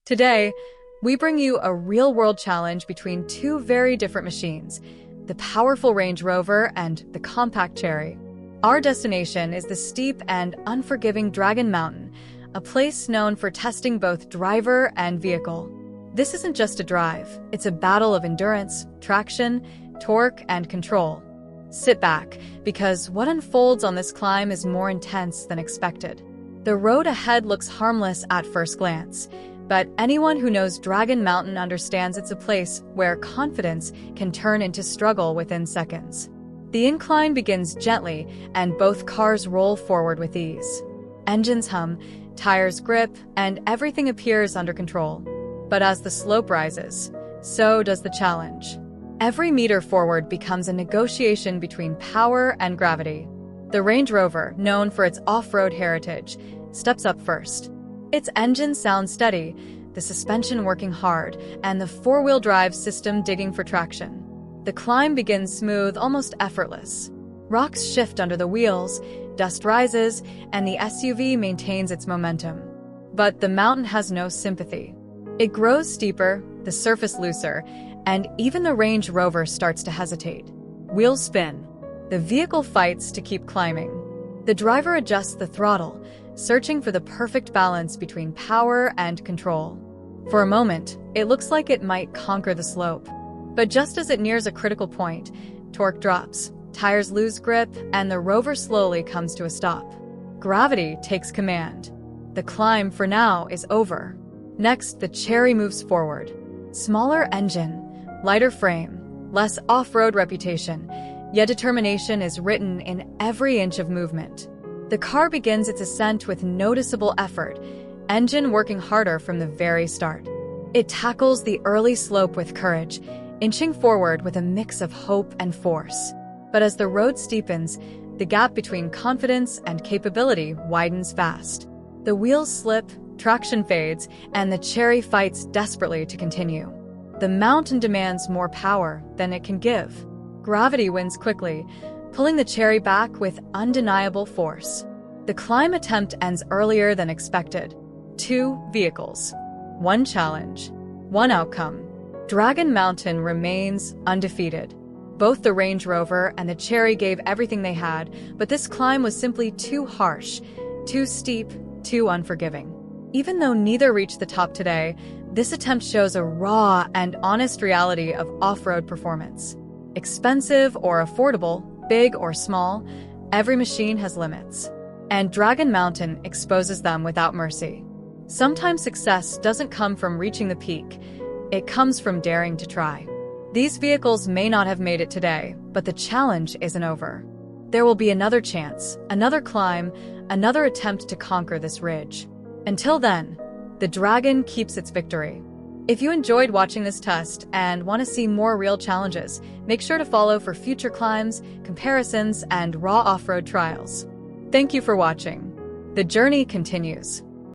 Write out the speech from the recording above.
Today, we bring you a real-world challenge between two very different machines, the powerful Range Rover and the compact Chery. Our destination is the steep and unforgiving Dragon Mountain, a place known for testing both driver and vehicle. This isn't just a drive, it's a battle of endurance, traction, torque, and control. Sit back, because what unfolds on this climb is more intense than expected. The road ahead looks harmless at first glance, but anyone who knows Dragon Mountain understands it's a place where confidence can turn into struggle within seconds. The incline begins gently, and both cars roll forward with ease. Engines hum, tires grip, and everything appears under control. But as the slope rises, so does the challenge. Every meter forward becomes a negotiation between power and gravity. The Range Rover, known for its off-road heritage, steps up first. Its engine sounds steady, the suspension working hard, and the four-wheel drive system digging for traction. The climb begins smooth, almost effortless. Rocks shift under the wheels, dust rises, and the SUV maintains its momentum. But the mountain has no sympathy. It grows steeper, the surface looser, and even the Range Rover starts to hesitate. Wheels spin. The vehicle fights to keep climbing. The driver adjusts the throttle, searching for the perfect balance between power and control. For a moment, it looks like it might conquer the slope. But just as it nears a critical point, torque drops, tires lose grip, and the Rover slowly comes to a stop. Gravity takes command. The climb, for now, is over. Next, the Chery moves forward. Smaller engine, lighter frame, less off-road reputation, yet determination is written in every inch of movement. The car begins its ascent with noticeable effort, engine working harder from the very start. It tackles the early slope with courage, inching forward with a mix of hope and force. But as the road steepens, the gap between confidence and capability widens fast. The wheels slip, traction fades, and the Chery fights desperately to continue. The mountain demands more power than it can give. Gravity wins quickly, pulling the Chery back with undeniable force. The climb attempt ends earlier than expected. 2 vehicles. 1 challenge. 1 outcome. Dragon Mountain remains undefeated. Both the Range Rover and the Chery gave everything they had, but this climb was simply too harsh, too steep, too unforgiving. Even though neither reached the top today, this attempt shows a raw and honest reality of off-road performance. Expensive or affordable, big or small, every machine has limits. And Dragon Mountain exposes them without mercy. Sometimes success doesn't come from reaching the peak, it comes from daring to try. These vehicles may not have made it today, but the challenge isn't over. There will be another chance, another climb, another attempt to conquer this ridge. Until then, the Dragon keeps its victory. If you enjoyed watching this test and want to see more real challenges, make sure to follow for future climbs, comparisons, and raw off-road trials. Thank you for watching. The journey continues.